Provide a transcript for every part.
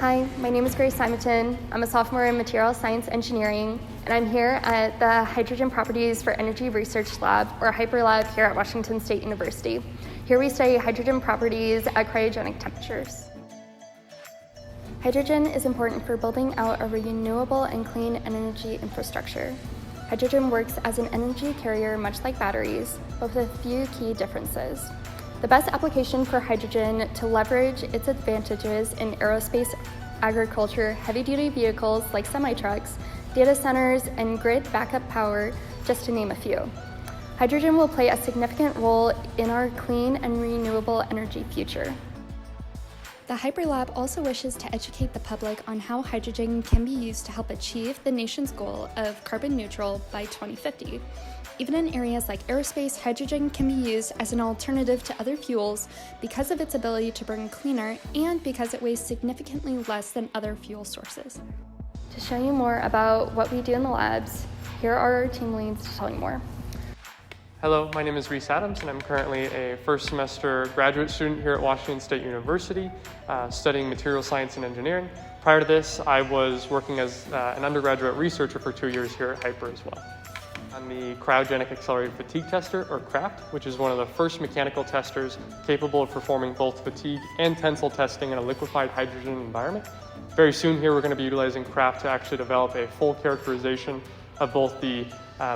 Hi, my name is Simanton. I'm a sophomore in material science engineering, and I'm here at the Hydrogen Properties for Energy Research Lab, or HYPER Lab, here at Washington State University. Here we study hydrogen properties at cryogenic temperatures. Hydrogen is important for building out a renewable and clean energy infrastructure. Hydrogen works as an energy carrier much like batteries, but with a few key differences. The best application for hydrogen to leverage its advantages in aerospace, agriculture, heavy-duty vehicles like semi-trucks, data centers, and grid backup power, just to name a few. Hydrogen will play a significant role in our clean and renewable energy future. The HYPER Lab also wishes to educate the public on how hydrogen can be used to help achieve the nation's goal of carbon neutral by 2050. Even in areas like aerospace, hydrogen can be used as an alternative to other fuels because of its ability to burn cleaner and because it weighs significantly less than other fuel sources. To show you more about what we do in the labs, here are our team leads to tell you more. Hello, my name is Reese Adams, and I'm currently a first semester graduate student here at Washington State University, studying material science and engineering. Prior to this, I was working as an undergraduate researcher for 2 years here at HYPER as well. I'm the Cryogenic Accelerated Fatigue Tester, or CRAFT, which is one of the first mechanical testers capable of performing both fatigue and tensile testing in a liquefied hydrogen environment. Very soon here, we're going to be utilizing CRAFT to actually develop a full characterization of both the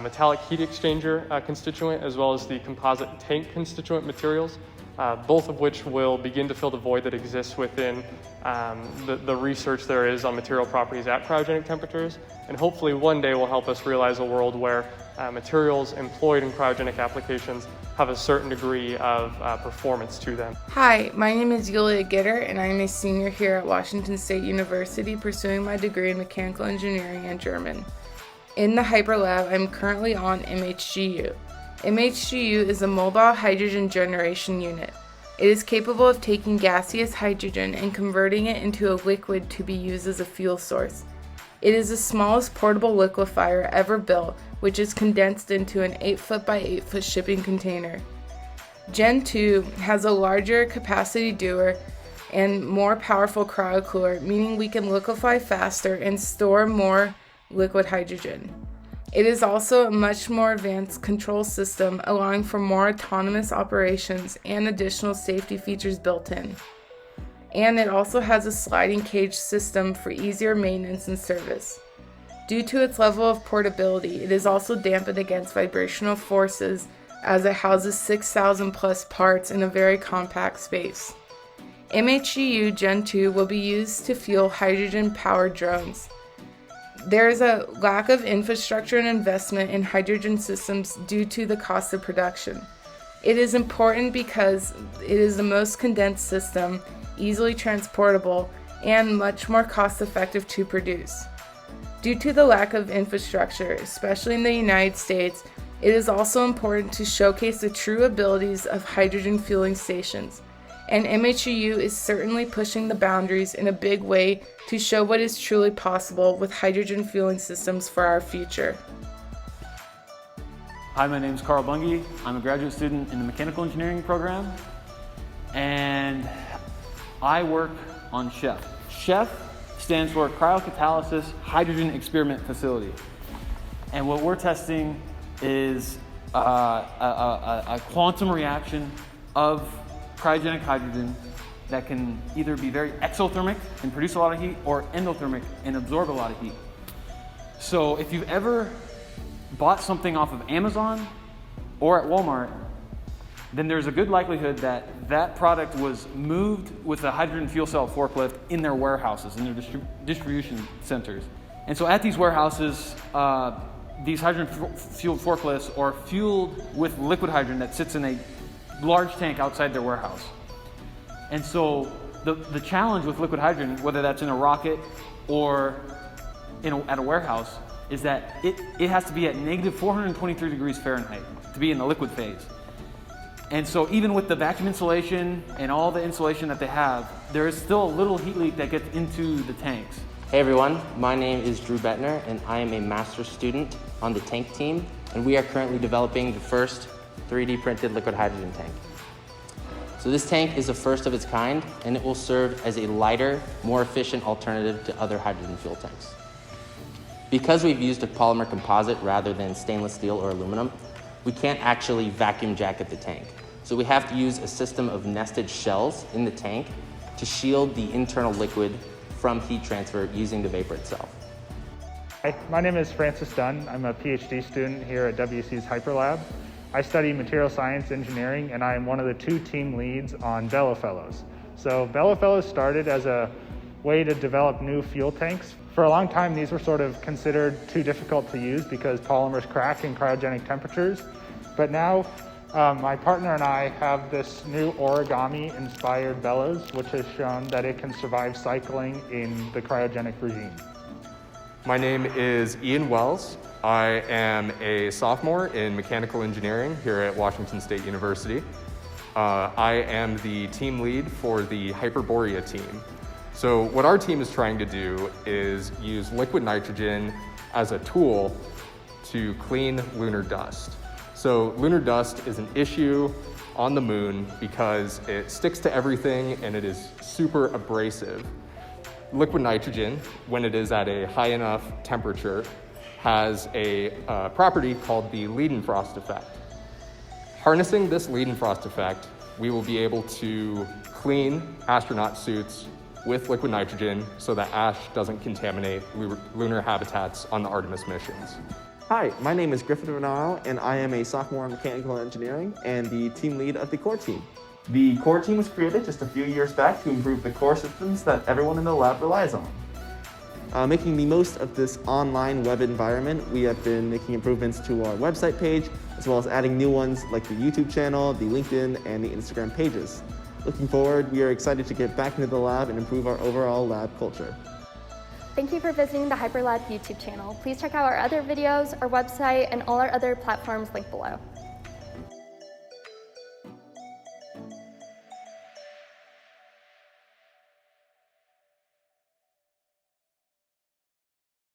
metallic heat exchanger constituent as well as the composite tank constituent materials, both of which will begin to fill the void that exists within the research there is on material properties at cryogenic temperatures, and hopefully one day will help us realize a world where materials employed in cryogenic applications have a certain degree of performance to them. Hi, my name is Yulia Gitter, and I am a senior here at Washington State University pursuing my degree in mechanical engineering and German. In the HYPER Lab, I'm currently on MHGU. MHGU is a mobile hydrogen generation unit. It is capable of taking gaseous hydrogen and converting it into a liquid to be used as a fuel source. It is the smallest portable liquefier ever built, which is condensed into an 8-foot by 8-foot shipping container. Gen 2 has a larger capacity dewar and more powerful cryocooler, meaning we can liquefy faster and store more liquid hydrogen. It is also a much more advanced control system, allowing for more autonomous operations and additional safety features built in. And it also has a sliding cage system for easier maintenance and service. Due to its level of portability, it is also dampened against vibrational forces as it houses 6,000 plus parts in a very compact space. MHGU Gen 2 will be used to fuel hydrogen-powered drones. There is a lack of infrastructure and investment in hydrogen systems due to the cost of production. It is important because it is the most condensed system, easily transportable, and much more cost-effective to produce. Due to the lack of infrastructure, especially in the United States, it is also important to showcase the true abilities of hydrogen fueling stations. And MHGU is certainly pushing the boundaries in a big way to show what is truly possible with hydrogen fueling systems for our future. Hi, my name is Carl Bunge. I'm a graduate student in the mechanical engineering program, and I work on CHEF. CHEF stands for Cryocatalysis Hydrogen Experiment Facility. And what we're testing is a quantum reaction of cryogenic hydrogen that can either be very exothermic and produce a lot of heat or endothermic and absorb a lot of heat. So if you've ever bought something off of Amazon or at Walmart, then there's a good likelihood that that product was moved with a hydrogen fuel cell forklift in their warehouses, in their distribution centers. And so at these warehouses, these hydrogen fueled forklifts are fueled with liquid hydrogen that sits in a large tank outside their warehouse. And so the challenge with liquid hydrogen, whether that's in a rocket or at a warehouse, is that it has to be at negative 423 degrees Fahrenheit to be in the liquid phase. And so even with the vacuum insulation and all the insulation that they have, there is still a little heat leak that gets into the tanks. Hey everyone, my name is Drew Bettner and I am a master's student on the tank team, and we are currently developing the first 3D printed liquid hydrogen tank. So So this tank is the first of its kind, and it will serve as a lighter, more efficient alternative to other hydrogen fuel tanks. Because we've used a polymer composite rather than stainless steel or aluminum, we can't actually vacuum jacket the tank. So we have to use a system of nested shells in the tank to shield the internal liquid from heat transfer using the vapor itself. Hi, my name is Francis Dunn. I'm a PhD student here at WSU's HYPER Lab. I study material science engineering, and I am one of the 2 team leads on Bellow Fellows. So Bellow Fellows started as a way to develop new fuel tanks. For a long time, these were sort of considered too difficult to use because polymers crack in cryogenic temperatures. But now, my partner and I have this new origami-inspired bellows, which has shown that it can survive cycling in the cryogenic regime. My name is Ian Wells. I am a sophomore in mechanical engineering here at Washington State University. I am the team lead for the Hyperborea team. So what our team is trying to do is use liquid nitrogen as a tool to clean lunar dust. So lunar dust is an issue on the moon because it sticks to everything and it is super abrasive. Liquid nitrogen, when it is at a high enough temperature, has a property called the Leidenfrost effect. Harnessing this Leidenfrost effect, we will be able to clean astronaut suits with liquid nitrogen so that ash doesn't contaminate lunar habitats on the Artemis missions. Hi, my name is Griffin, and I am a sophomore in mechanical engineering and the team lead of the core team. The core team was created just a few years back to improve the core systems that everyone in the lab relies on. Making the most of this online web environment, we have been making improvements to our website page, as well as adding new ones like the YouTube channel, the LinkedIn, and the Instagram pages. Looking forward, we are excited to get back into the lab and improve our overall lab culture. Thank you for visiting the HYPER Lab YouTube channel. Please check out our other videos, our website, and all our other platforms linked below.